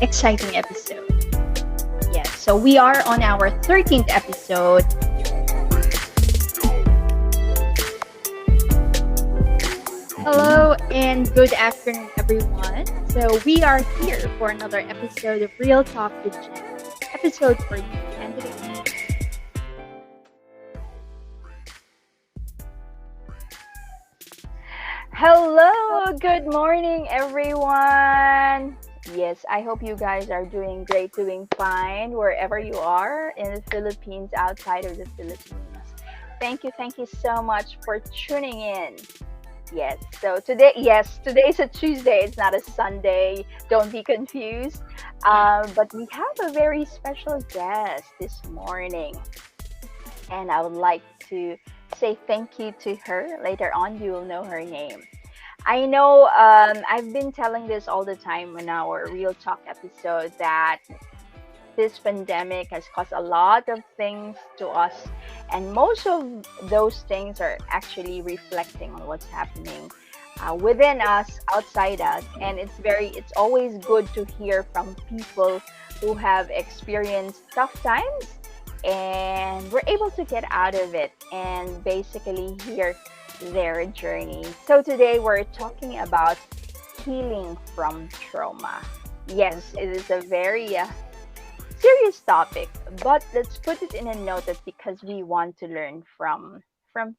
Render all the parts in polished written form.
exciting episode. Yes, so we are on our 13th episode. Hello and good afternoon, everyone. So we are here for another episode of Real Talk with Jen. Episode for you. And Hello, good morning, everyone. Yes, I hope you guys are doing great, doing fine wherever you are in the Philippines, outside of the Philippines. Thank you so much for tuning in. Today's a Tuesday. It's not a Sunday. Don't be confused. But we have a very special guest this morning, and I would like to say thank you to her. Later on, you will know her name. I know I've been telling this all the time in our Real Talk episode that this pandemic has caused a lot of things to us, and most of those things are actually reflecting on what's happening within us, outside us, and it's always good to hear from people who have experienced tough times and were able to get out of it and basically hear their journey. So today we're talking about healing from trauma. Yes, it is a very serious topic, but let's put it in a note that because we want to learn from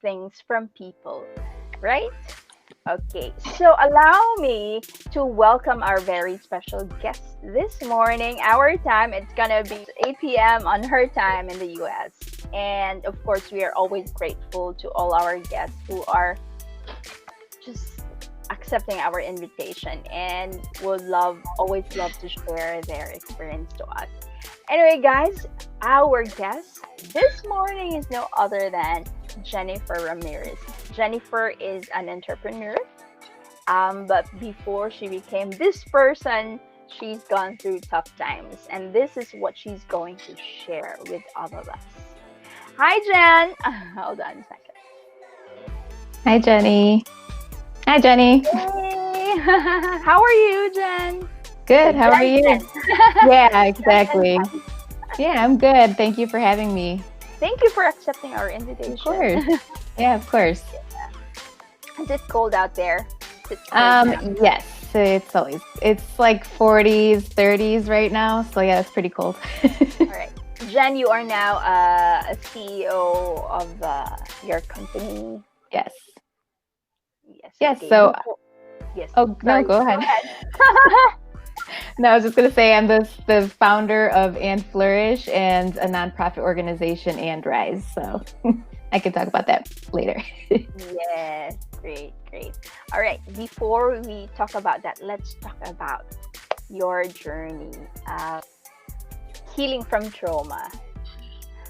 things, from people, right? Okay, so allow me to welcome our very special guest this morning. Our time, it's gonna be 8 p.m. on her time in the US. And of course, we are always grateful to all our guests who are just accepting our invitation and always love to share their experience to us. Anyway, guys, our guest this morning is no other than Jennifer Ramirez. Jennifer is an entrepreneur, but before she became this person, she's gone through tough times, and this is what she's going to share with all of us. Hi, Jen. Hold on a second. Hi, Jenny. Hi, Jenny. Hey. How are you, Jen? Good. How are you? Jen. Yeah, exactly. Yeah, I'm good. Thank you for having me. Thank you for accepting our invitation. Of course. Yeah, of course. Is it cold out there? Yes. It's like 40s, 30s right now. So yeah, it's pretty cold. All right. Jen, you are now a CEO of your company. Yes. Yes. Yes. Okay. So. Yes. Oh, sorry, no, go ahead. No, I was just going to say I'm the founder of andflourish and a nonprofit organization, andrise. So I can talk about that later. Yes. Great. All right. Before we talk about that, let's talk about your journey. Healing from trauma.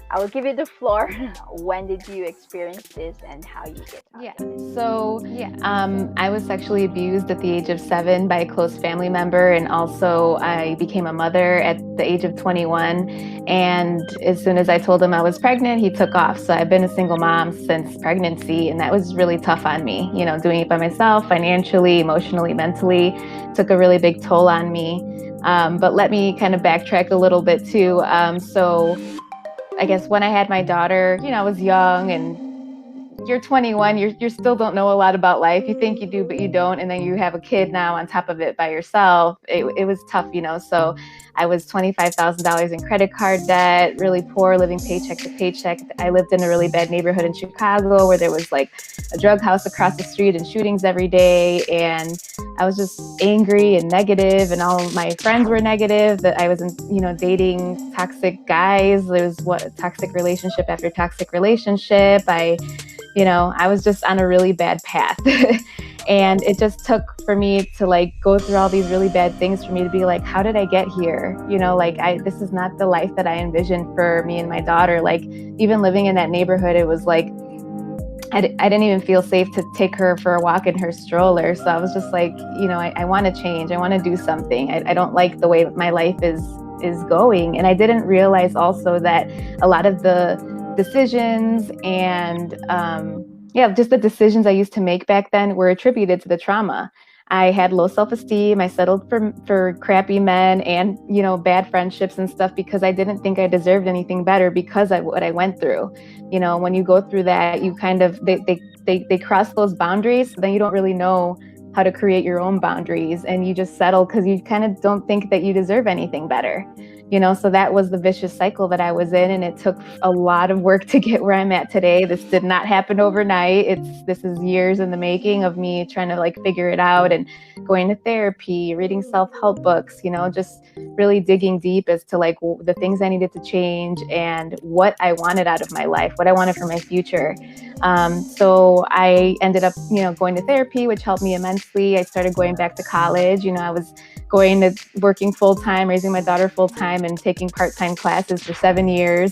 I will give you the floor. When did you experience this and how you get out? Yeah. So, I was sexually abused at the age of 7 by a close family member. And also I became a mother at the age of 21. And as soon as I told him I was pregnant, he took off. So I've been a single mom since pregnancy. And that was really tough on me, doing it by myself, financially, emotionally, mentally, took a really big toll on me. But let me kind of backtrack a little bit too. So I guess when I had my daughter, I was young, and you're 21, you still don't know a lot about life. You think you do, but you don't. And then you have a kid now on top of it by yourself. It was tough, So I was $25,000 in credit card debt, really poor, living paycheck to paycheck. I lived in a really bad neighborhood in Chicago where there was like a drug house across the street and shootings every day. And I was just angry and negative, and all my friends were negative, that I was, dating toxic guys. There was toxic relationship after toxic relationship. I was just on a really bad path. And it just took for me to go through all these really bad things for me to be like, how did I get here? This is not the life that I envisioned for me and my daughter. Even living in that neighborhood, it was like, I didn't even feel safe to take her for a walk in her stroller. So I was just like, I want to change. I want to do something. I don't like the way my life is going. And I didn't realize also that a lot of the decisions and just the decisions I used to make back then were attributed to the trauma. I had low self-esteem. I settled for crappy men and, bad friendships and stuff because I didn't think I deserved anything better because of what I went through. When you go through that, you kind of, they cross those boundaries. So then you don't really know how to create your own boundaries, and you just settle because you kind of don't think that you deserve anything better. So that was the vicious cycle that I was in, and it took a lot of work to get where I'm at today. This did not happen overnight. This is years in the making of me trying to figure it out and going to therapy, reading self-help books, just really digging deep as to the things I needed to change and what I wanted out of my life, what I wanted for my future. So I ended up, going to therapy, which helped me immensely. I started going back to college. I was working full-time, raising my daughter full-time, and taking part-time classes for 7 years.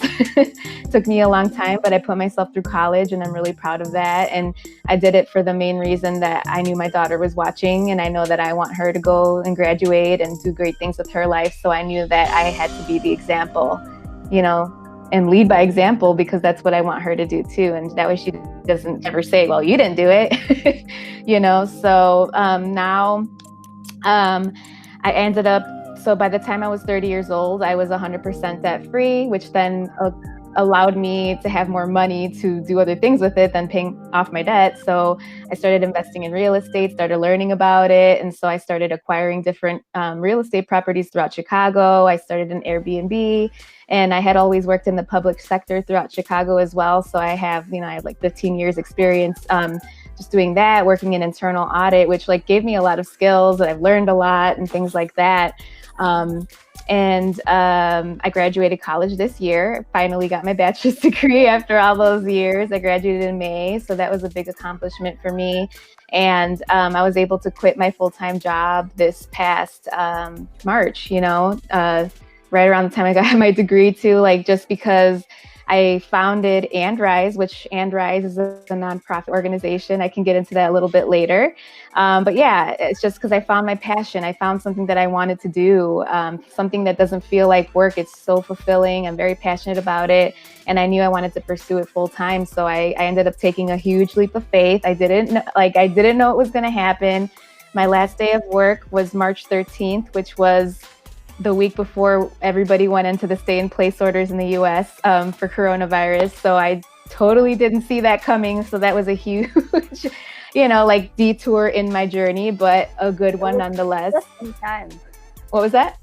Took me a long time, but I put myself through college, and I'm really proud of that. And I did it for the main reason that I knew my daughter was watching, and I know that I want her to go and graduate and do great things with her life. So I knew that I had to be the example, and lead by example, because that's what I want her to do too. And that way she doesn't ever say, well, you didn't do it. So now I ended up, so by the time I was 30 years old, I was 100% debt free, which then allowed me to have more money to do other things with it than paying off my debt. So I started investing in real estate, started learning about it. And so I started acquiring different real estate properties throughout Chicago. I started an Airbnb, and I had always worked in the public sector throughout Chicago as well. So I have 15 years experience just doing that, working in internal audit, which gave me a lot of skills, and I've learned a lot and things like that. I graduated college this year, finally got my bachelor's degree after all those years. I graduated in May, so that was a big accomplishment for me. And I was able to quit my full-time job this past March, right around the time I got my degree too, just because I founded AndRise, which AndRise is a nonprofit organization. I can get into that a little bit later. But yeah, it's just because I found my passion. I found something that I wanted to do, something that doesn't feel like work. It's so fulfilling. I'm very passionate about it. And I knew I wanted to pursue it full time. So I ended up taking a huge leap of faith. I didn't know it was going to happen. My last day of work was March 13th, which was the week before everybody went into the stay-in-place orders in the U.S. For coronavirus. So I totally didn't see that coming. So that was a huge, detour in my journey, but a good one nonetheless. Just in time. What was that?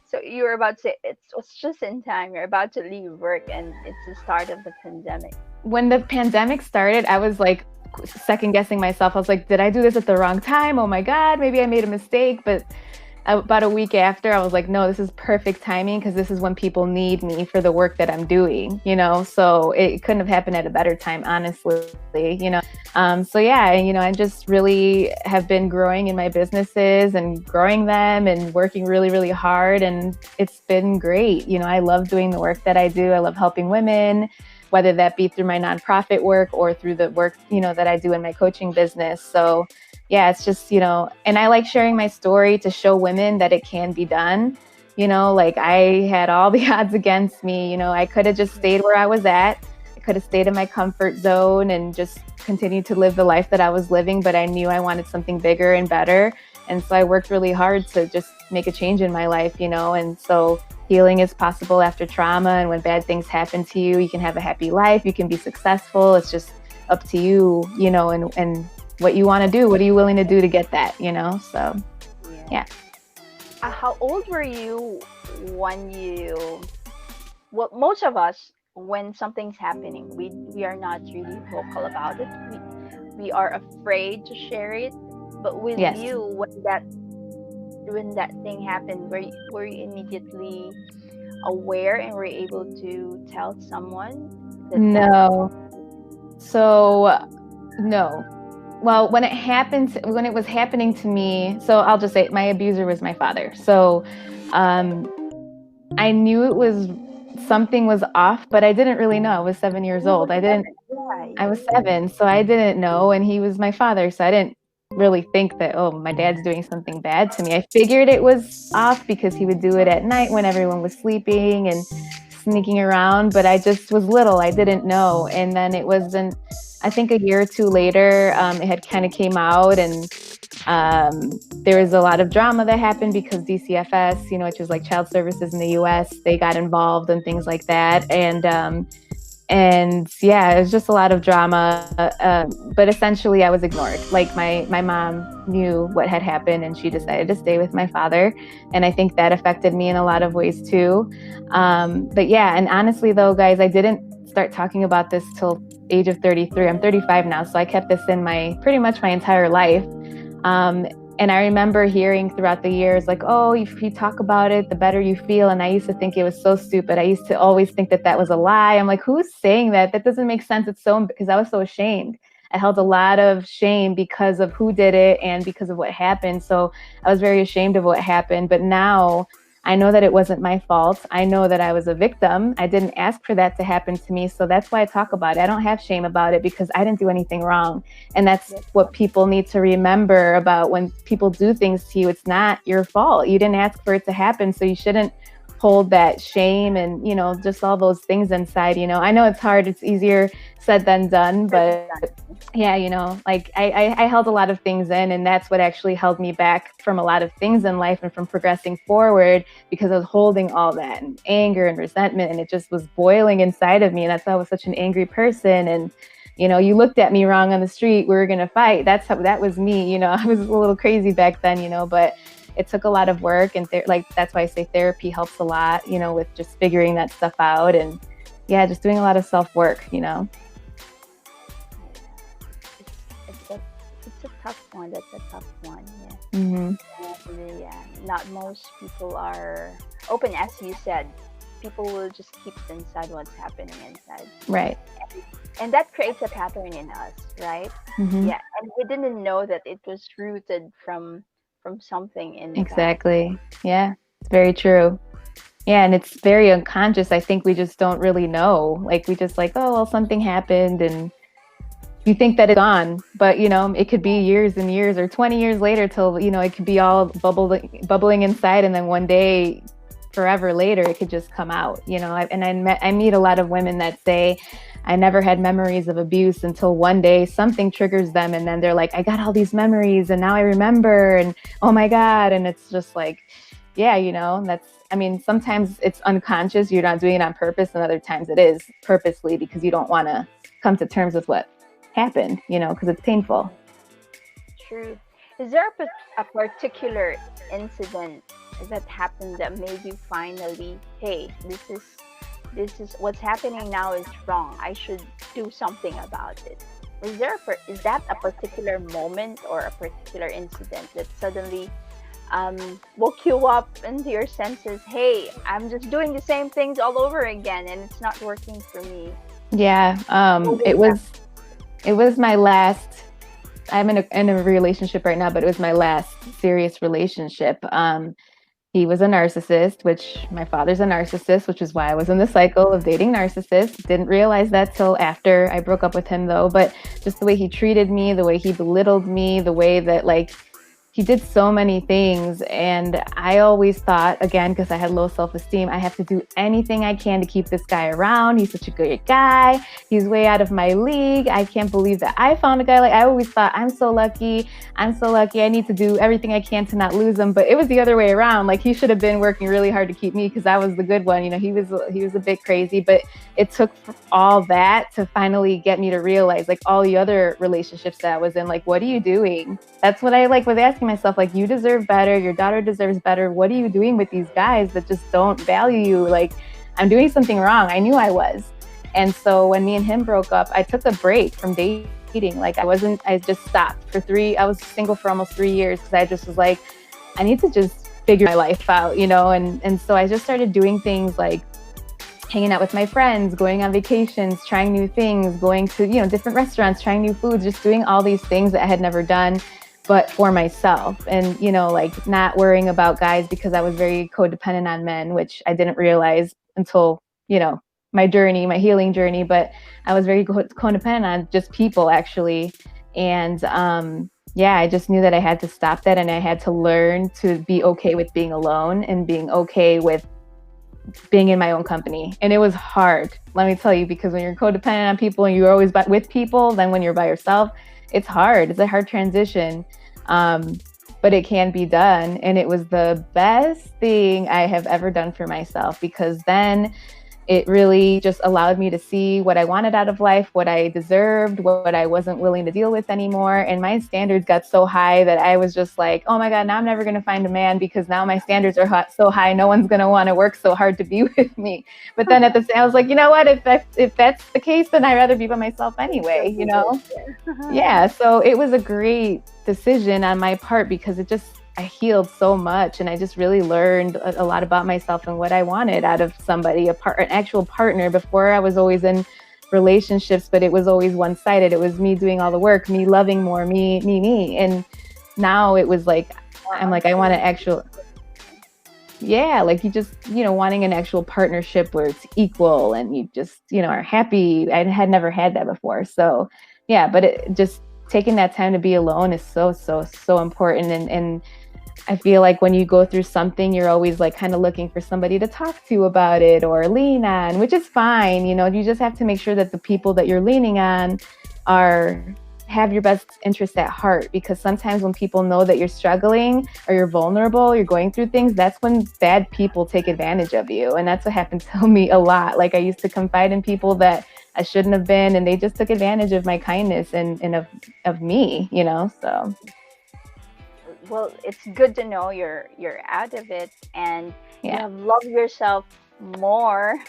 So you were about to say it was just in time. You're about to leave work, and it's the start of the pandemic. When the pandemic started, I was second guessing myself. I was like, did I do this at the wrong time? Oh my God, maybe I made a mistake. But about a week after, I was like, no, this is perfect timing, because this is when people need me for the work that I'm doing, so it couldn't have happened at a better time, honestly, so yeah, I just really have been growing in my businesses and growing them and working really, really hard. And it's been great. I love doing the work that I do. I love helping women, whether that be through my nonprofit work or through the work, that I do in my coaching business. So yeah, it's just, and I like sharing my story to show women that it can be done. I had all the odds against me. I could have just stayed where I was at. I could have stayed in my comfort zone and just continued to live the life that I was living. But I knew I wanted something bigger and better. And so I worked really hard to just make a change in my life, and so healing is possible after trauma. And when bad things happen to you, you can have a happy life. You can be successful. It's just up to you, and what you want to do. What are you willing to do to get that, So, yeah. How old were you when most of us, when something's happening, we are not really vocal about it. We are afraid to share it. But with Yes. you, when that thing happened, were you immediately aware and were able to tell someone that? No. So, no. Well, when it was happening to me, so I'll just say my abuser was my father. So I knew something was off, but I didn't really know. I was 7 years old. I was 7, so I didn't know. And he was my father. So I didn't really think that, oh, my dad's doing something bad to me. I figured it was off because he would do it at night when everyone was sleeping and sneaking around, but I just was little. I didn't know. And then it wasn't, I think a year or two later, it had kind of came out, and There was a lot of drama that happened because DCFS, which is like Child Services in the U.S., they got involved and things like that. And yeah, it was just a lot of drama. But essentially, I was ignored. Like my mom knew what had happened, and she decided to stay with my father. And I think that affected me in a lot of ways too. But yeah, and honestly, though, guys, I didn't start talking about this till age of 33. I'm 35 now, so I kept this in pretty much my entire life. And I remember hearing throughout the years, like, oh, if you talk about it, the better you feel. And I used to think it was so stupid. I used to always think that was a lie. I'm like, who's saying that? That doesn't make sense. Because I was so ashamed. I held a lot of shame because of who did it and because of what happened. So I was very ashamed of what happened. But now I know that it wasn't my fault. I know that I was a victim. I didn't ask for that to happen to me. So that's why I talk about it. I don't have shame about it because I didn't do anything wrong. And that's what people need to remember about when people do things to you. It's not your fault. You didn't ask for it to happen. So you shouldn't hold that shame and, just all those things inside. I know it's hard. It's easier said than done. But yeah, like I held a lot of things in, and that's what actually held me back from a lot of things in life and from progressing forward, because I was holding all that and anger and resentment, and it just was boiling inside of me. And that's why I was such an angry person. And you looked at me wrong on the street, we were going to fight. That was me. I was a little crazy back then, but it took a lot of work. And that's why I say therapy helps a lot, with just figuring that stuff out. And yeah, just doing a lot of self-work, It's a tough one. That's a tough one. Yeah. Mm-hmm. And, yeah. Not most people are open, as you said. People will just keep inside what's happening inside. Right. And that creates a pattern in us, right? Mm-hmm. Yeah. And we didn't know that it was rooted from something in the Exactly. Yeah, it's very true. Yeah, and it's very unconscious. I think we just don't really know. Like, we just like, oh, well, something happened, and you think that it's gone, but it could be years and years or 20 years later till it could be all bubbling inside, and then one day, forever later, it could just come out. I meet a lot of women that say, I never had memories of abuse until one day something triggers them, and then they're like, I got all these memories and now I remember, and oh my God. And it's just like, yeah, sometimes it's unconscious, you're not doing it on purpose, and other times it is purposely because you don't want to come to terms with what happened, because it's painful. True. Is there a particular incident that happened that made you finally, hey, this is what's happening now is wrong. I should do something about it. Is that a particular moment or a particular incident that suddenly woke you up into your senses? Hey, I'm just doing the same things all over again, and it's not working for me. Yeah, it was my last. I'm in a relationship right now, but it was my last serious relationship. He was a narcissist, which my father's a narcissist, which is why I was in the cycle of dating narcissists. Didn't realize that till after I broke up with him, though. But just the way he treated me, the way he belittled me, the way that he did so many things. And I always thought, again, because I had low self-esteem, I have to do anything I can to keep this guy around. He's such a good guy. He's way out of my league. I can't believe that I found a guy. I always thought, I'm so lucky. I need to do everything I can to not lose him. But it was the other way around. He should have been working really hard to keep me because I was the good one. He was a bit crazy, but it took all that to finally get me to realize, all the other relationships that I was in, what are you doing? That's what I was asking myself, you deserve better, your daughter deserves better. What are you doing with these guys that just don't value you? I'm doing something wrong. I knew I was. And so when me and him broke up, I took a break from dating. I just stopped I was single for almost 3 years because I just was like, I need to just figure my life out, and so I just started doing things like hanging out with my friends, going on vacations, trying new things, going to, different restaurants, trying new foods, just doing all these things that I had never done, but for myself. And, not worrying about guys because I was very codependent on men, which I didn't realize until, my healing journey. But I was very codependent on just people, actually. And I just knew that I had to stop that, and I had to learn to be okay with being alone and being okay with being in my own company. And it was hard, let me tell you, because when you're codependent on people and you're always with people, then when you're by yourself, it's hard. It's a hard transition. But it can be done. And it was the best thing I have ever done for myself, because then it really just allowed me to see what I wanted out of life, what I deserved, what I wasn't willing to deal with anymore. And my standards got so high that I was just like, oh my God, now I'm never going to find a man, because now my standards are so high. No one's going to want to work so hard to be with me. But then at the same, I was like, you know what, if that's the case, then I'd rather be by myself anyway, you know? Yeah. So it was a great decision on my part, because I healed so much, and I just really learned a lot about myself and what I wanted out of somebody, an actual partner. Before, I was always in relationships, but it was always one-sided. It was me doing all the work, me loving more, me. And now it was like, I'm like, I want an actual, yeah, like you just, wanting an actual partnership where it's equal and you just, are happy. I had never had that before. So yeah, but it just taking that time to be alone is so, so, so important. And I feel like when you go through something, you're always like kind of looking for somebody to talk to about it or lean on, which is fine. You just have to make sure that the people that you're leaning on have your best interest at heart, because sometimes when people know that you're struggling or you're vulnerable, you're going through things, that's when bad people take advantage of you. And that's what happened to me a lot. Like, I used to confide in people that I shouldn't have been, and they just took advantage of my kindness and of me, so. Well, it's good to know you're out of it, and you have loved yourself more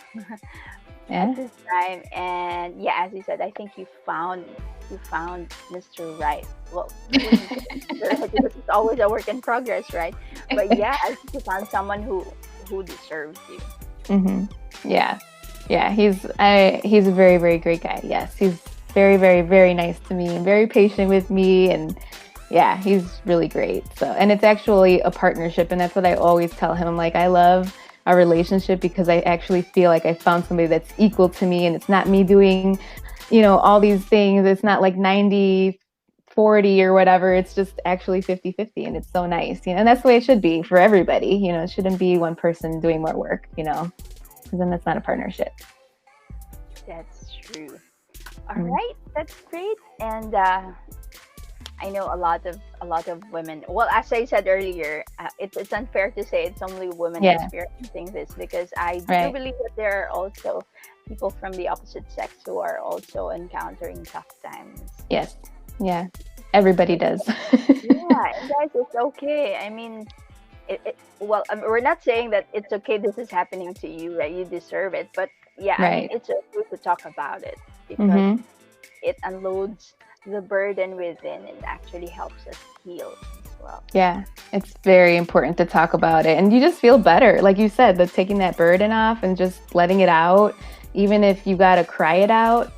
at this time. And yeah, as you said, I think you found Mr. Right. Well, this is always a work in progress, right? But yeah, I think you found someone who deserves you. Mm-hmm. Yeah. He's a very, very great guy. Yes, he's very, very, very nice to me and very patient with me, and yeah, he's really great. So, and it's actually a partnership, and that's what I always tell him. I'm like, I love our relationship because I actually feel like I found somebody that's equal to me, and it's not me doing, all these things. It's not like 90-40 or whatever. It's just actually 50-50, and it's so nice, and that's the way it should be for everybody. It shouldn't be one person doing more work, because then that's not a partnership. That's true. All right, that's great. And I know a lot of women. Well, as I said earlier, it's unfair to say it's only women experiencing this, because I do believe that there are also people from the opposite sex who are also encountering tough times. Yes. Yeah. Everybody does. Yeah, and guys, it's okay. I mean, we're not saying that it's okay this is happening to you, right? You deserve it. But yeah, I mean, it's okay to talk about it, because it unloads the burden within, and actually helps us heal as well. Yeah, it's very important to talk about it, and you just feel better, like you said, taking that burden off and just letting it out, even if you gotta cry it out.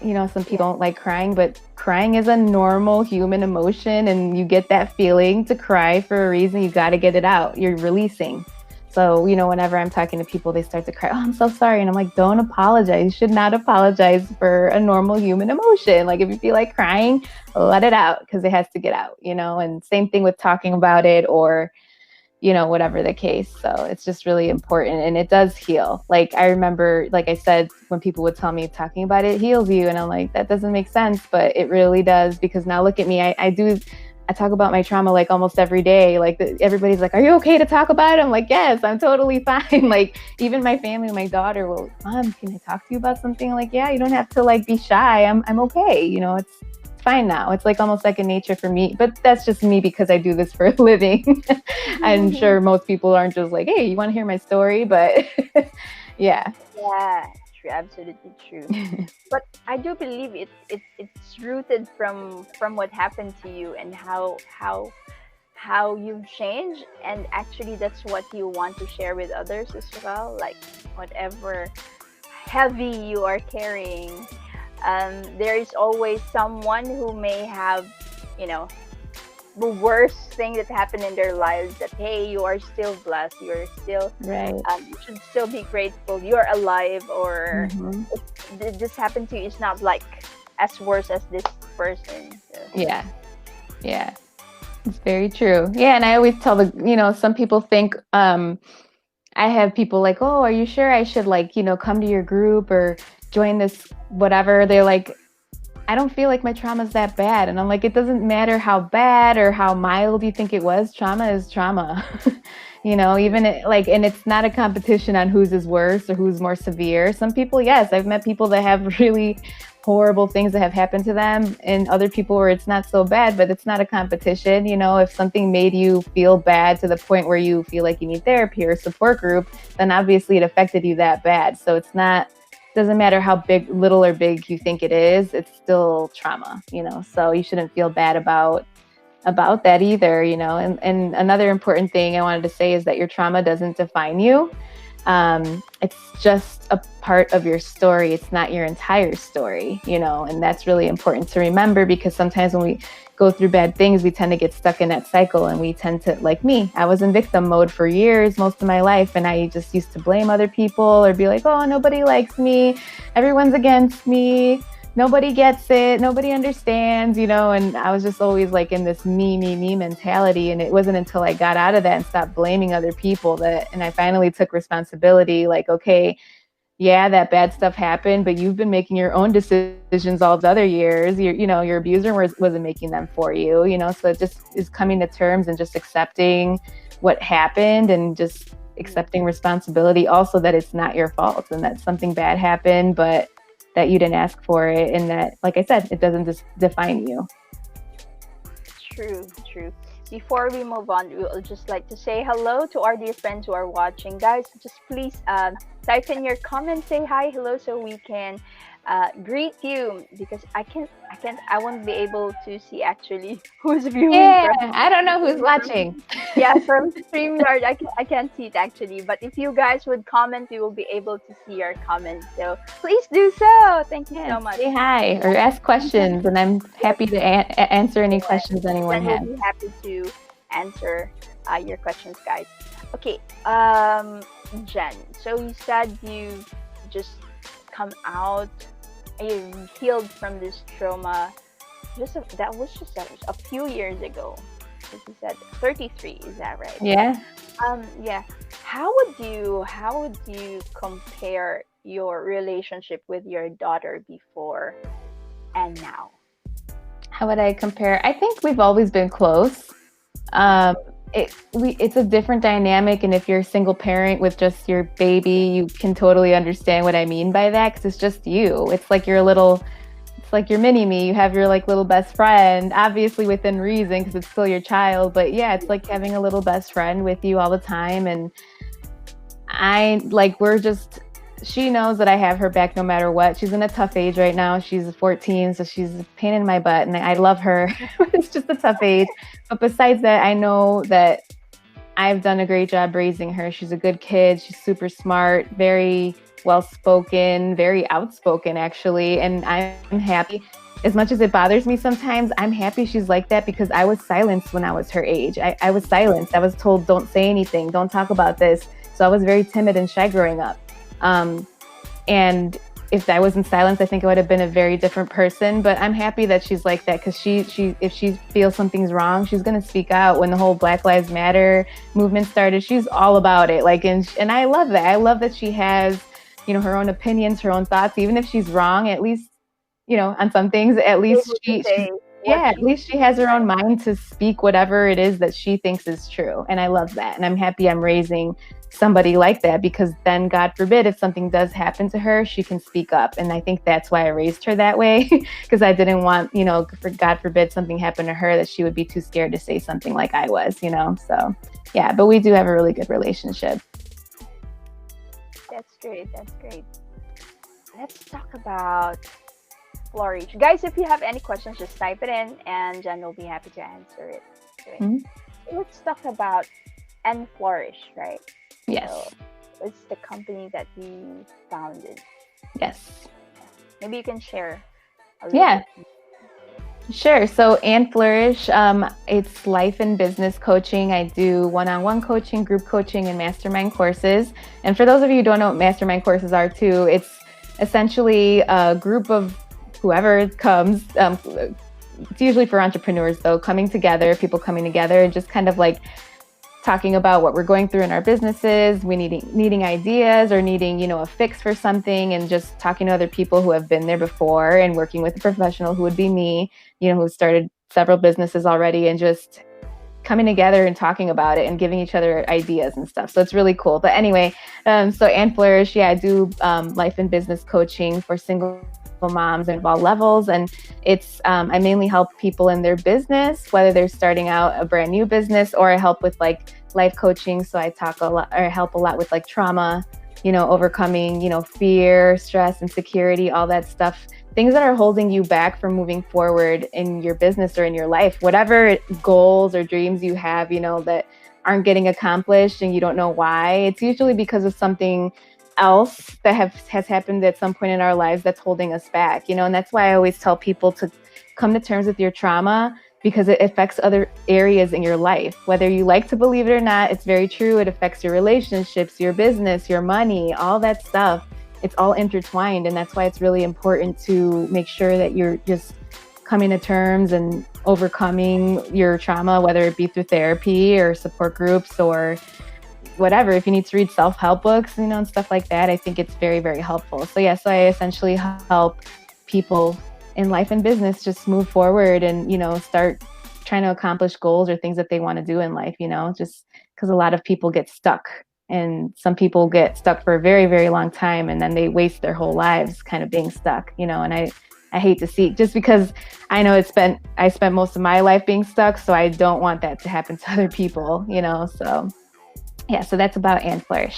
Some people don't like crying, but crying is a normal human emotion, and you get that feeling to cry for a reason. You got to get it out. You're releasing. So, whenever I'm talking to people, they start to cry. Oh, I'm so sorry. And I'm like, don't apologize. You should not apologize for a normal human emotion. Like, if you feel like crying, let it out, because it has to get out, and same thing with talking about it, or, whatever the case. So it's just really important, and it does heal. Like, I remember, like I said, when people would tell me talking about it heals you, and I'm like, that doesn't make sense, but it really does, because now look at me. I talk about my trauma like almost every day. Like, everybody's like, are you okay to talk about it? I'm like, yes, I'm totally fine. Like, even my family, my daughter will, Mom, can I talk to you about something? I'm like, yeah, you don't have to like be shy. I'm okay. It's fine now. It's like almost second nature for me, but that's just me because I do this for a living. I'm sure most people aren't just like, hey, you want to hear my story? But yeah. Yeah. Absolutely true. But I do believe it's rooted from what happened to you, and how you've changed, and actually that's what you want to share with others as well. Like, whatever heavy you are carrying, there is always someone who may have the worst thing that happened in their lives, that hey, you are still blessed, you're still right, you should still be grateful you're alive, or this happened to you, it's not like as worse as this person. So. Yeah it's very true. Yeah, and I always tell some people think I have people like, oh, are you sure I should come to your group or join this whatever. They're like, I don't feel like my trauma is that bad. And I'm like, it doesn't matter how bad or how mild you think it was. Trauma is trauma. Even and it's not a competition on whose is worse or who's more severe. Some people, yes, I've met people that have really horrible things that have happened to them, and other people where it's not so bad, but it's not a competition. If something made you feel bad to the point where you feel like you need therapy or support group, then obviously it affected you that bad. So doesn't matter how little or big you think it is, it's still trauma, so you shouldn't feel bad about that either, and another important thing I wanted to say is that your trauma doesn't define you. It's just a part of your story. It's not your entire story, and that's really important to remember, because sometimes when we go through bad things, we tend to get stuck in that cycle, and we tend to, like me, I was in victim mode for years, most of my life, and I just used to blame other people or be like, oh, nobody likes me, everyone's against me, nobody gets it, nobody understands, and I was just always like in this me mentality. And it wasn't until I got out of that and stopped blaming other people and I finally took responsibility, like, okay, yeah, that bad stuff happened, but you've been making your own decisions all the other years. Your abuser wasn't making them for you, so it just is coming to terms and just accepting what happened and just accepting responsibility also that it's not your fault and that something bad happened, but that you didn't ask for it, and that, like I said, it doesn't just define you. True. Before we move on, we would just like to say hello to our dear friends who are watching. Guys, just please type in your comments, say hi, hello, so we can greet you, because I won't be able to see actually who's viewing. Yeah, I don't know who's watching. Yeah, from StreamYard, I can't see it actually. But if you guys would comment, we will be able to see your comments. So please do so. Thank you so much. Say hi or ask questions, and I'm happy to answer any questions anyone has. We'll be happy to answer your questions, guys. Okay, Jen. So you said you just come out, you healed from this trauma. That was a few years ago. As you said, 33. Is that right? Yeah. Yeah. How would you compare your relationship with your daughter before and now? How would I compare? I think we've always been close. It's a different dynamic, and if you're a single parent with just your baby, you can totally understand what I mean by that, because it's just you. It's like your mini me. You have your little best friend, obviously within reason, because it's still your child, but yeah, it's like having a little best friend with you all the time. And she knows that I have her back no matter what. She's in a tough age right now. She's 14, so she's a pain in my butt, and I love her. It's just a tough age. But besides that, I know that I've done a great job raising her. She's a good kid. She's super smart, very well-spoken, very outspoken, actually. And I'm happy. As much as it bothers me sometimes, I'm happy she's like that, because I was silenced when I was her age. I was silenced. I was told, don't say anything, don't talk about this. So I was very timid and shy growing up. And if I wasn't silenced, I think I would have been a very different person. But I'm happy that she's like that, because if she feels something's wrong, she's going to speak out. When the whole Black Lives Matter movement started, she's all about it. And I love that. I love that she has, her own opinions, her own thoughts, even if she's wrong, at least, on some things, at least at least she has her own mind to speak whatever it is that she thinks is true. And I love that. And I'm happy I'm raising somebody like that, because then, God forbid, if something does happen to her, she can speak up. And I think that's why I raised her that way, because I didn't want, for God forbid something happened to her, that she would be too scared to say something like I was, So yeah, but we do have a really good relationship. That's great. Let's talk about Flourish. Guys, if you have any questions, just type it in and Jen will be happy to answer it. Okay. Mm-hmm. Let's talk about andflourish, right? Yes. So it's the company that we founded. Yes. Maybe you can share a little bit. Sure. So andflourish, it's life and business coaching. I do one-on-one coaching, group coaching, and mastermind courses. And for those of you who don't know what mastermind courses are too, it's essentially a group of whoever comes. It's usually for entrepreneurs though, people coming together and just kind of like talking about what we're going through in our businesses, we needing ideas or needing, a fix for something, and just talking to other people who have been there before and working with a professional who would be me, who started several businesses already, and just coming together and talking about it and giving each other ideas and stuff. So it's really cool. But anyway, so And Flourish, I do life and business coaching for single moms of all levels, and it's I mainly help people in their business, whether they're starting out a brand new business, or I help with like life coaching. So I talk a lot, or I help a lot with like trauma, overcoming, fear, stress, insecurity, all that stuff, things that are holding you back from moving forward in your business or in your life, whatever goals or dreams you have, that aren't getting accomplished and you don't know why. It's usually because of something else that has happened at some point in our lives that's holding us back, and that's why I always tell people to come to terms with your trauma, because it affects other areas in your life. Whether you like to believe it or not, it's very true. It affects your relationships, your business, your money, all that stuff. It's all intertwined, and that's why it's really important to make sure that you're just coming to terms and overcoming your trauma, whether it be through therapy or support groups or whatever. If you need to read self-help books, and stuff like that, I think it's very, very helpful. So I essentially help people in life and business just move forward and, start trying to accomplish goals or things that they want to do in life, just because a lot of people get stuck, and some people get stuck for a very, very long time, and then they waste their whole lives kind of being stuck, and I hate to see, just because I know I spent most of my life being stuck, so I don't want that to happen to other people, so so that's about And Flourish.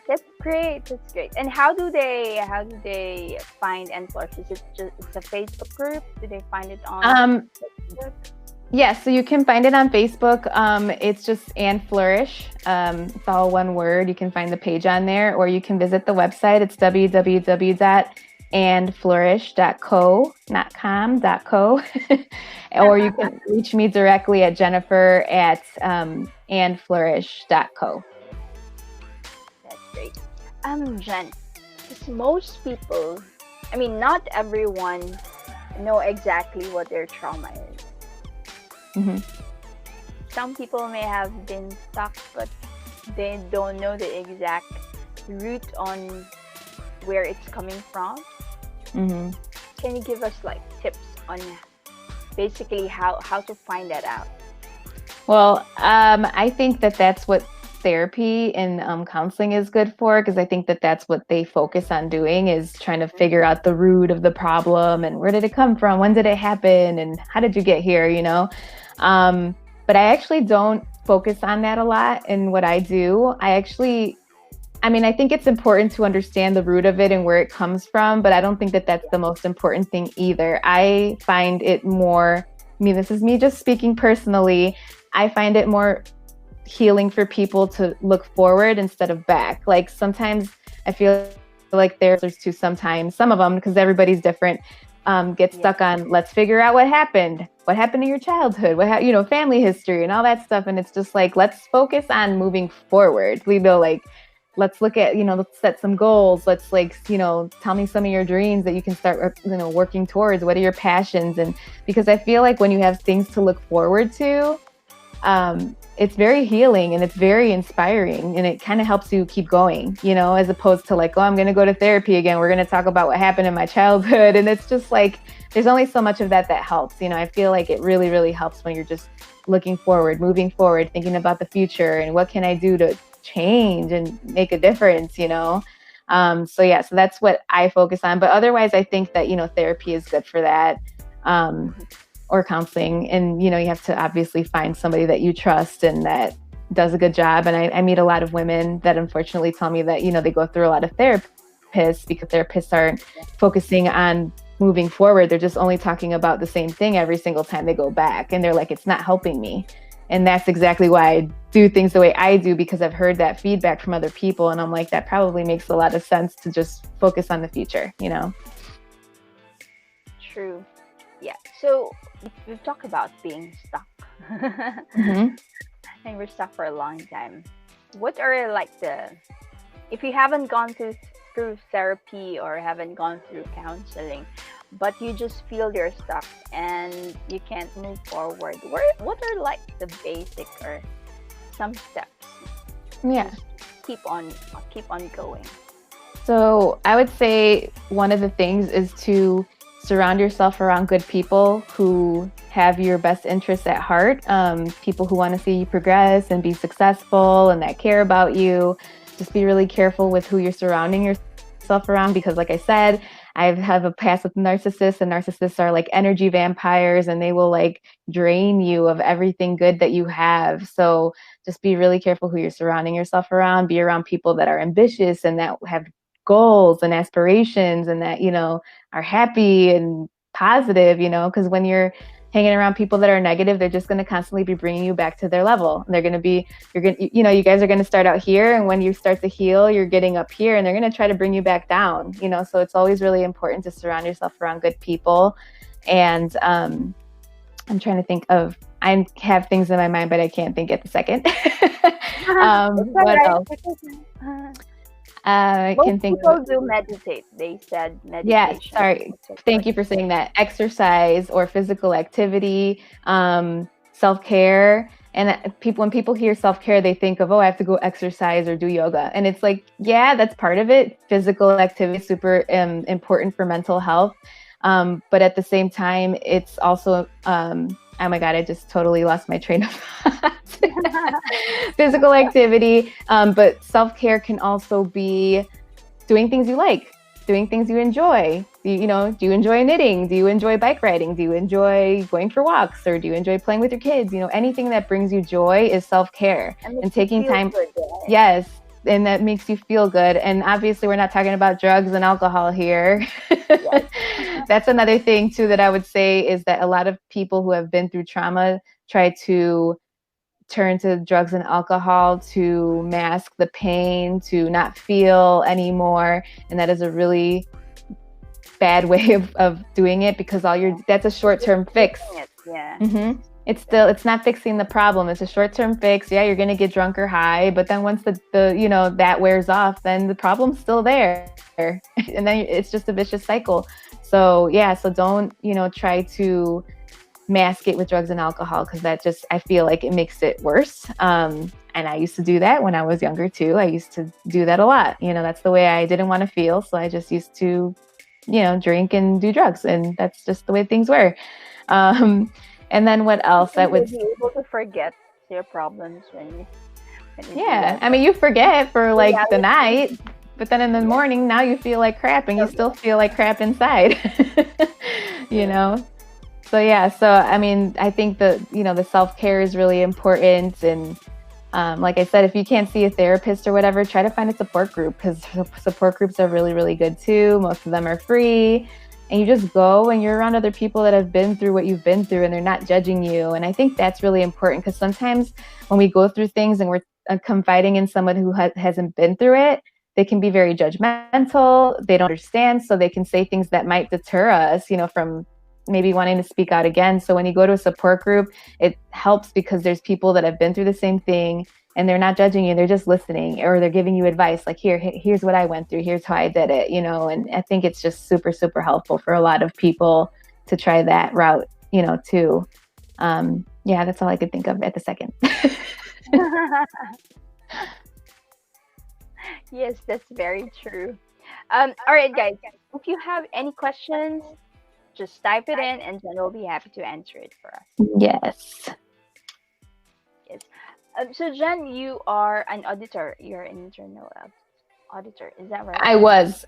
That's great. That's great. And how do they find And Flourish? Is it just it's a Facebook group? Do they find it on Facebook? Yeah, so you can find it on Facebook. It's just And Flourish. It's all one word. You can find the page on there, or you can visit the website. It's www.andflourish.co, not com.co. Or you can reach me directly at Jennifer at andflourish.co. That's great. Jen, because most people, not everyone know exactly what their trauma is. Mm-hmm. Some people may have been stuck, but they don't know the exact root on where it's coming from. Mm-hmm. Can you give us like tips on basically how to find that out? Well, I think that's what therapy and counseling is good for, because I think that's what they focus on doing, is trying to figure out the root of the problem and where did it come from, when did it happen, and how did you get here, but I actually don't focus on that a lot in what I do. I think it's important to understand the root of it and where it comes from, but I don't think that's the most important thing either. I find it more, this is me just speaking personally, I find it more healing for people to look forward instead of back. Like sometimes I feel like there's to sometimes some of them, because everybody's different, get stuck on let's figure out what happened in your childhood, family history and all that stuff, and it's just like, let's focus on moving forward. Let's look at, let's set some goals. Let's tell me some of your dreams that you can start, working towards. What are your passions? And because I feel like when you have things to look forward to, it's very healing and it's very inspiring, and it kind of helps you keep going, as opposed to like, oh, I'm going to go to therapy again. We're going to talk about what happened in my childhood. And it's just like, there's only so much of that helps. I feel like it really, really helps when you're just looking forward, moving forward, thinking about the future and what can I do to change and make a difference, so that's what I focus on. But otherwise, I think that, therapy is good for that, or counseling. And, you have to obviously find somebody that you trust and that does a good job. And I meet a lot of women that unfortunately tell me that, they go through a lot of therapists because therapists aren't focusing on moving forward. They're just only talking about the same thing every single time they go back. And they're like, it's not helping me. And that's exactly why I do things the way I do, because I've heard that feedback from other people. And I'm like, that probably makes a lot of sense to just focus on the future, True. Yeah. So we've talked about being stuck. Mm-hmm. And we're stuck for a long time. What are if you haven't gone through therapy or haven't gone through counseling, but you just feel you're stuck and you can't move forward. What are like the basic or some steps Yeah. to keep on going? So I would say one of the things is to surround yourself around good people who have your best interests at heart, people who want to see you progress and be successful and that care about you. Just be really careful with who you're surrounding yourself around, because like I said, I have a past with narcissists, and narcissists are like energy vampires, and they will like drain you of everything good that you have. So just be really careful who you're surrounding yourself around. Be around people that are ambitious and that have goals and aspirations, and that, are happy and positive, because when you're hanging around people that are negative, they're just going to constantly be bringing you back to their level. And you guys are going to start out here, and when you start to heal, you're getting up here, and they're going to try to bring you back down, so it's always really important to surround yourself around good people. And I'm trying to think of, I have things in my mind, but I can't think at the second. What else? I Most can think people of. do meditate. They said meditation. Yeah, sorry. Thank you for saying that. Exercise or physical activity, self-care. And when people hear self-care, they think of, I have to go exercise or do yoga. And it's like, yeah, that's part of it. Physical activity is super important for mental health. But at the same time, it's also, oh my God, I just totally lost my train of thought. Physical activity, but self-care can also be doing things you like, doing things you enjoy. Do you enjoy knitting? Do you enjoy bike riding? Do you enjoy going for walks? Or do you enjoy playing with your kids? Anything that brings you joy is self-care. And taking time. Good, right? Yes. And that makes you feel good. And obviously we're not talking about drugs and alcohol here. Yes. That's another thing too that I would say, is that a lot of people who have been through trauma try to turn to drugs and alcohol to mask the pain, to not feel anymore. And that is a really bad way of doing it, because that's a short-term fix. Yeah. Mm-hmm. It's not fixing the problem. It's a short-term fix. Yeah, you're going to get drunk or high, but then once the that wears off, then the problem's still there. And then it's just a vicious cycle. So yeah, so don't, try to mask it with drugs and alcohol, because that just, I feel like it makes it worse. And I used to do that when I was younger too. I used to do that a lot. That's the way I didn't want to feel. So I just used to, drink and do drugs, and that's just the way things were. And then what else? I would be able to forget your problems when you yeah, I mean, you forget for like the night, but then in the morning, now you feel like crap, and you still feel like crap inside. So yeah, so I mean, I think the self-care is really important. And like I said, if you can't see a therapist or whatever, try to find a support group, because support groups are really, really good too. Most of them are free. And you just go and you're around other people that have been through what you've been through, and they're not judging you. And I think that's really important, because sometimes when we go through things and we're confiding in someone who hasn't been through it, they can be very judgmental. They don't understand. So they can say things that might deter us, from maybe wanting to speak out again. So when you go to a support group, it helps, because there's people that have been through the same thing, and they're not judging you. They're just listening, or they're giving you advice like, here's what I went through. Here's how I did it, and I think it's just super, super helpful for a lot of people to try that route, too. Yeah, that's all I could think of at the second. Yes, that's very true. All right, guys, if you have any questions, just type it in, and Jen will be happy to answer it for us. Yes. Yes. So Jen, you are an auditor. You're an internal auditor. Is that right? I was.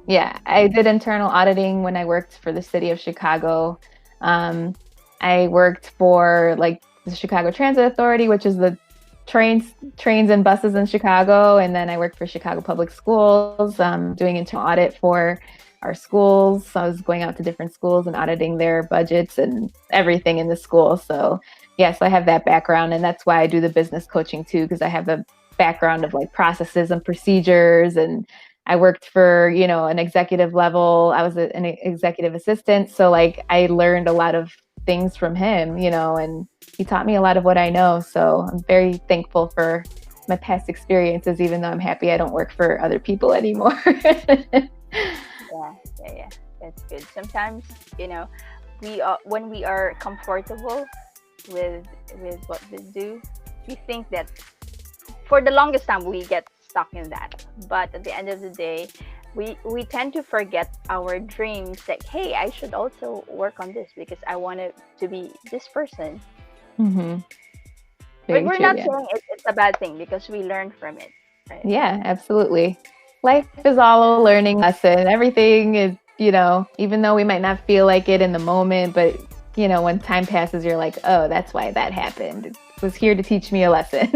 Yeah, I did internal auditing when I worked for the city of Chicago. I worked for like the Chicago Transit Authority, which is the trains and buses in Chicago. And then I worked for Chicago Public Schools, doing internal audit for our schools. So I was going out to different schools and auditing their budgets and everything in the school. So yes, I have that background, and that's why I do the business coaching too, because I have the background of like processes and procedures. And I worked for, an executive level. I was an executive assistant. So like I learned a lot of things from him, and he taught me a lot of what I know. So I'm very thankful for my past experiences, even though I'm happy I don't work for other people anymore. Yeah, That's good. Sometimes, you know, when we are comfortable with what we do, we think that for the longest time we get stuck in that. But at the end of the day, we tend to forget our dreams. Like, hey, I should also work on this because I want to be this person. Mm-hmm. But Very we're true. not Yeah. saying it's a bad thing because we learn from it, right? Yeah, absolutely. Life is all a learning lesson. Everything is, even though we might not feel like it in the moment, but when time passes, you're like, oh, that's why that happened. It was here to teach me a lesson.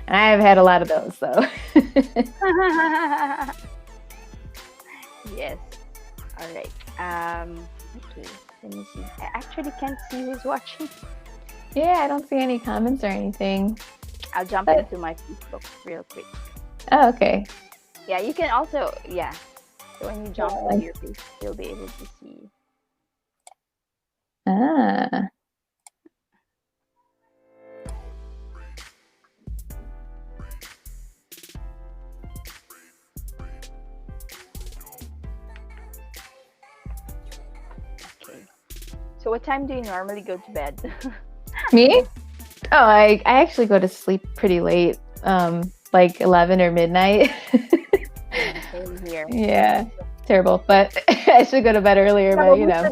And I have had a lot of those, so. Yes. All right. Okay. Let me see. I actually can't see who's watching. Yeah, I don't see any comments or anything. I'll jump into my Facebook real quick. Oh, okay. Yeah, you can also, yeah. So when you jump into your Facebook, you'll be able to see. Ah. Okay. So what time do you normally go to bed? Me? Oh, I actually go to sleep pretty late, like 11 or midnight. Same here. Yeah, terrible, but I should go to bed earlier, but Yeah,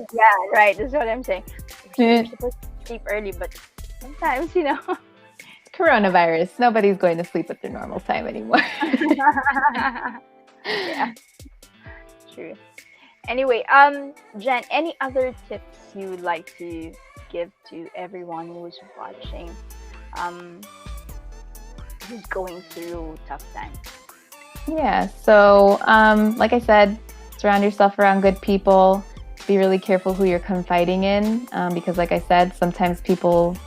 right. That's what I'm saying. We're supposed to sleep early, but sometimes, Coronavirus. Nobody's going to sleep at their normal time anymore. Yeah, true. Anyway, Jen, any other tips you would like to give to everyone who's watching, who's going through tough times? Yeah, so like I said, surround yourself around good people. Be really careful who you're confiding in, because like I said, sometimes people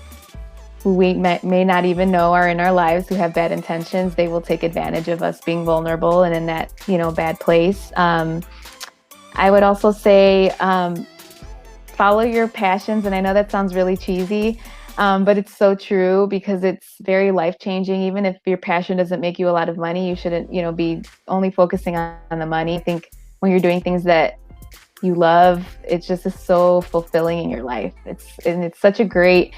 who we may not even know are in our lives who have bad intentions. They will take advantage of us being vulnerable and in that, bad place. I would also say follow your passions. And I know that sounds really cheesy, but it's so true because it's very life-changing. Even if your passion doesn't make you a lot of money, you shouldn't, be only focusing on the money. I think when you're doing things that you love, it's just so fulfilling in your life. It's such a great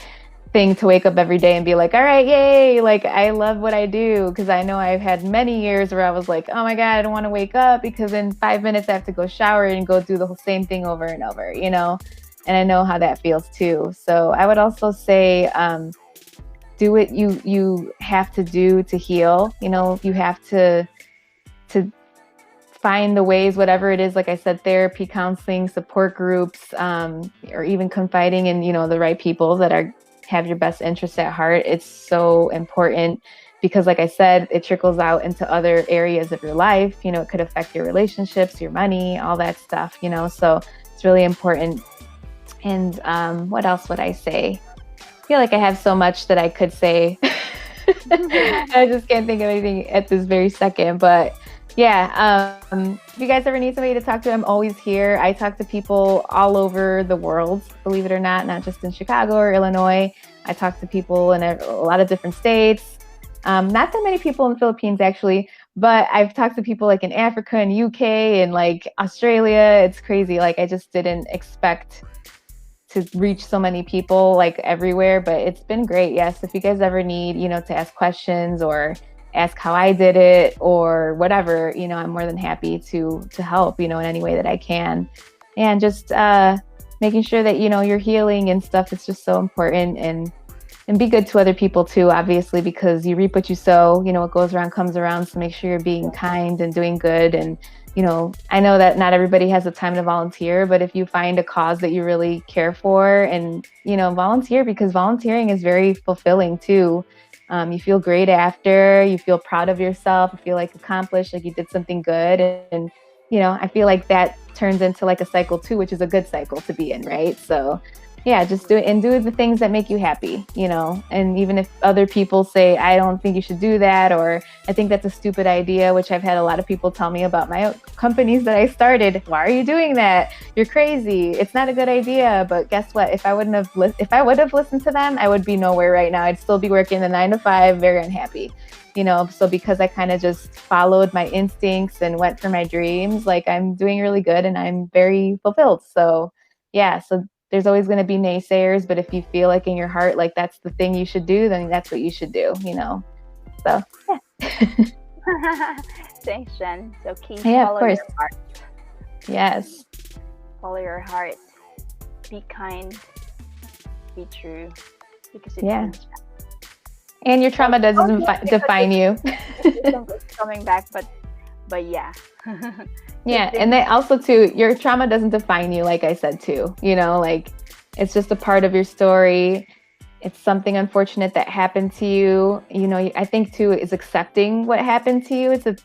thing to wake up every day and be like, all right, yay, like I love what I do. Because I know I've had many years where I was like, oh my God, I don't want to wake up because in 5 minutes I have to go shower and go do the whole same thing over and over, and I know how that feels too. So I would also say, do what you have to do to heal. You have to find the ways, whatever it is, like I said, therapy, counseling, support groups, or even confiding in, the right people that have your best interests at heart. It's so important because like I said, it trickles out into other areas of your life. It could affect your relationships, your money, all that stuff, so it's really important. And what else would I say? I feel like I have so much that I could say. I just can't think of anything at this very second, but yeah, if you guys ever need somebody to talk to, I'm always here. I talk to people all over the world, believe it or not just in Chicago or Illinois. I talk to people in a lot of different states. Not that many people in the Philippines, actually, but I've talked to people like in Africa and UK and like Australia. It's crazy. Like I just didn't expect to reach so many people like everywhere, but it's been great. Yes, if you guys ever need, to ask questions or ask how I did it or whatever, I'm more than happy to help, in any way that I can. And just making sure that, you're healing and stuff is just so important, and be good to other people too, obviously, because you reap what you sow, what goes around comes around. So make sure you're being kind and doing good. And, I know that not everybody has the time to volunteer, but if you find a cause that you really care for and, volunteer, because volunteering is very fulfilling too. You feel great after, you feel proud of yourself, you feel like accomplished, like you did something good. And, I feel like that turns into like a cycle too, which is a good cycle to be in, right? So yeah, just do the things that make you happy, and even if other people say, I don't think you should do that, or I think that's a stupid idea, which I've had a lot of people tell me about my companies that I started. Why are you doing that? You're crazy. It's not a good idea. But guess what? If I would have listened to them, I would be nowhere right now. I'd still be working the 9 to 5, very unhappy. So because I kind of just followed my instincts and went for my dreams, like I'm doing really good and I'm very fulfilled. So yeah, so there's always going to be naysayers, but if you feel like in your heart, like that's the thing you should do, then that's what you should do, So yeah. Thanks, Jen. So keep Yeah, of follow course. your heart. Yes. Follow your heart. Be kind. Be true. Because it Yeah. comes back. And your trauma doesn't define you. It's coming back, but yeah. Yeah, and then also too, your trauma doesn't define you, like I said too. Like it's just a part of your story. It's something unfortunate that happened to you. I think too is accepting what happened to you. It's a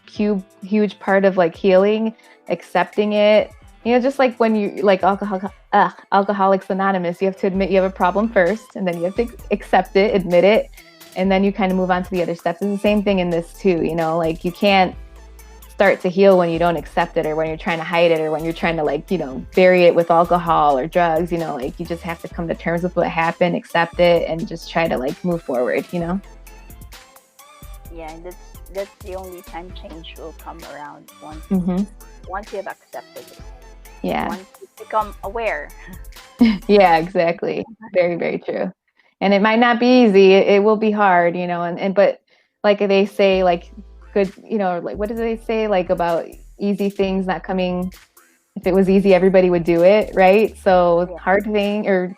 huge part of like healing, accepting it. Just like when you like Alcoholics Anonymous, you have to admit you have a problem first, and then you have to accept it, admit it, and then you kind of move on to the other steps. It's the same thing in this too. Like you can't start to heal when you don't accept it, or when you're trying to hide it, or when you're trying to like, bury it with alcohol or drugs, like you just have to come to terms with what happened, accept it, and just try to like move forward, Yeah, that's the only time change will come around once you have accepted it. Yeah. Once you become aware. Yeah, exactly. Very, very true. And it might not be easy. It will be hard, but like they say, like good, like what do they say, like about easy things not coming? If it was easy, everybody would do it, right? So Yeah. hard thing or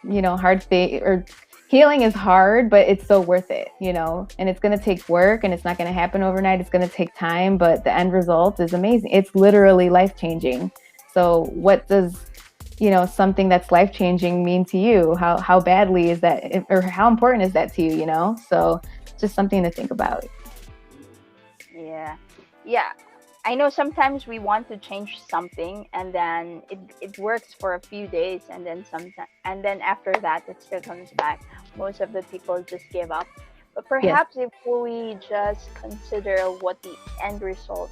healing is hard, but it's so worth it, and it's going to take work, and it's not going to happen overnight. It's going to take time, but the end result is amazing. It's literally life-changing. So what does, something that's life-changing mean to you? How badly is that, or how important is that to you, So just something to think about. Yeah. I know sometimes we want to change something, and then it works for a few days, and then after that it still comes back. Most of the people just give up. But perhaps if we just consider what the end result,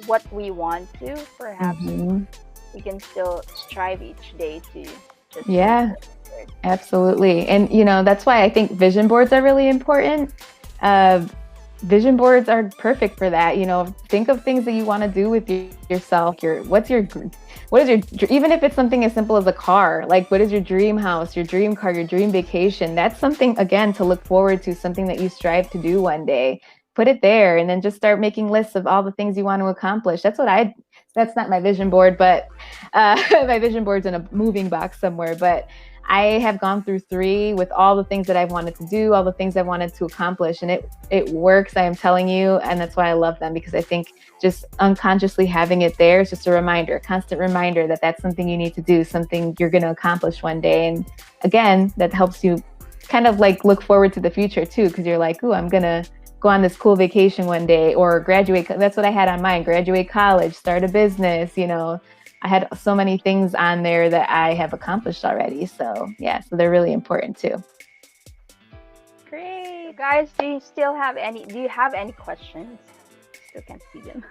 what we want to, perhaps we can still strive each day to just absolutely. And that's why I think vision boards are really important. Vision boards are perfect for that. Think of things that you want to do with yourself. Even if it's something as simple as a car, like what is your dream house, your dream car, your dream vacation? That's something, again, to look forward to, something that you strive to do one day. Put it there, and then just start making lists of all the things you want to accomplish. That's not my vision board, but my vision board's in a moving box somewhere. But I have gone through 3 with all the things that I've wanted to do, all the things I've wanted to accomplish, and it works, I am telling you, and that's why I love them, because I think just unconsciously having it there is just a constant reminder that that's something you need to do, something you're going to accomplish one day. And again, that helps you kind of like look forward to the future too, because you're like, ooh, I'm going to go on this cool vacation one day, or graduate. That's what I had on mine, graduate college, start a business, I had so many things on there that I have accomplished already. So yeah, so they're really important too. Great. Guys, do you have any questions? Still can't see them.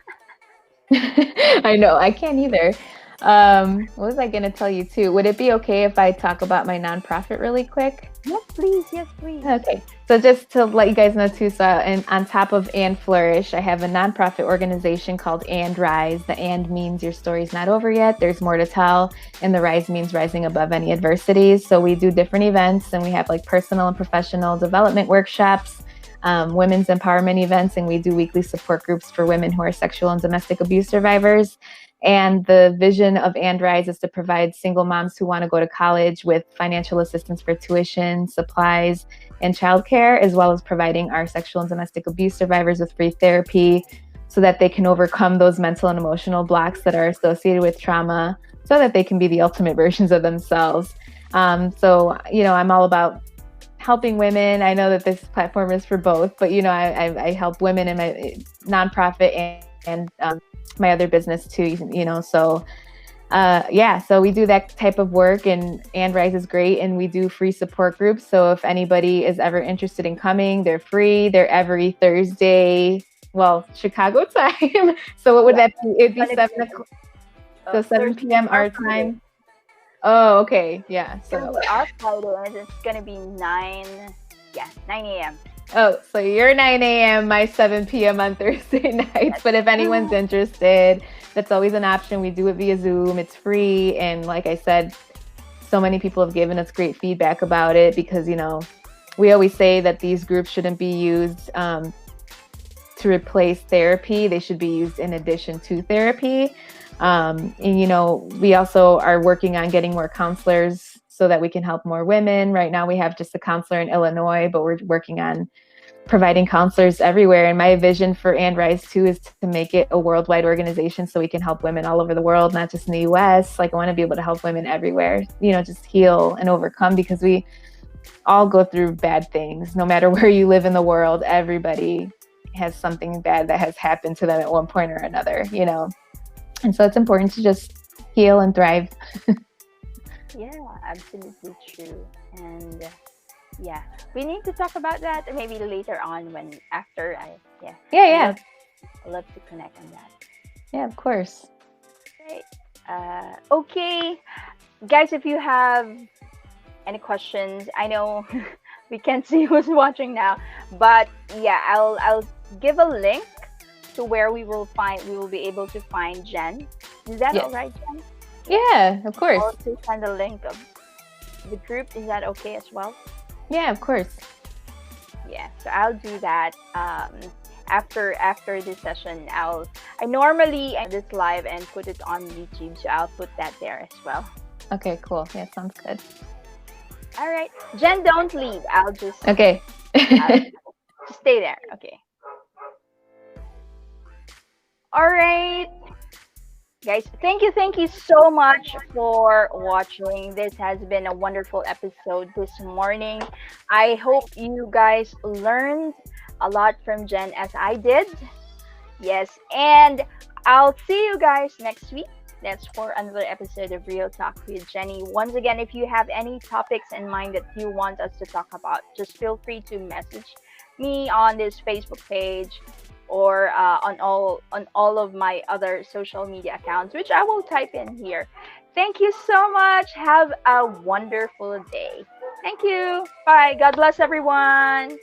I know, I can't either. What was I going to tell you too? Would it be okay if I talk about my nonprofit really quick? Yes, please. Okay. So just to let you guys know too, and on top of And Flourish, I have a nonprofit organization called And Rise. The And means your story's not over yet. There's more to tell. And the Rise means rising above any adversities. So we do different events, and we have like personal and professional development workshops, women's empowerment events, and we do weekly support groups for women who are sexual and domestic abuse survivors. And the vision of And Rise is to provide single moms who want to go to college with financial assistance for tuition, supplies, and childcare, as well as providing our sexual and domestic abuse survivors with free therapy so that they can overcome those mental and emotional blocks that are associated with trauma, so that they can be the ultimate versions of themselves. So, I'm all about helping women. I know that this platform is for both, but, I help women in my nonprofit and my other business too, so So we do that type of work, and Rise is great, and we do free support groups. So if anybody is ever interested in coming, they're free. They're every Thursday, well, Chicago time. So what would that be? It'd be 7 o'clock. So 7 p.m. our time. Oh, okay. Yeah. So our Friday, it's gonna be 9 a.m. Oh, so you're 9 a.m., my 7 p.m. on Thursday nights. But if anyone's interested, that's always an option. We do it via Zoom. It's free. And like I said, so many people have given us great feedback about it because, we always say that these groups shouldn't be used to replace therapy. They should be used in addition to therapy. And, we also are working on getting more counselors so that we can help more women. Right now we have just a counselor in Illinois, but we're working on providing counselors everywhere. And my vision for Rise too is to make it a worldwide organization so we can help women all over the world, not just in the US. Like I want to be able to help women everywhere, just heal and overcome, because we all go through bad things. No matter where you live in the world, everybody has something bad that has happened to them at one point or another, And so it's important to just heal and thrive. Yeah, absolutely true. And we need to talk about that maybe later on after I I'd love to connect on that. Yeah, of course. Right. Okay, guys, if you have any questions, I know we can't see who's watching now, but I'll give a link to where we will be able to find Jen. Is that all right, Jen? Yeah, of course. Also send a link of the group. Is that okay as well? Yeah, of course. Yeah, so I'll do that after this session. I normally end this live and put it on YouTube, so I'll put that there as well. Okay, cool. Yeah, sounds good. All right, Jen, don't leave. I'll just just stay there. Okay. All right. Guys, thank you so much for watching. This has been a wonderful episode this morning. I hope you guys learned a lot from Jen as I did. Yes, and I'll see you guys next week. That's for another episode of Real Talk with Jenny. Once again, if you have any topics in mind that you want us to talk about, just feel free to message me on this Facebook page, or on all of my other social media accounts, which I will type in here. Thank you so much. Have a wonderful day. Thank you. Bye. God bless everyone.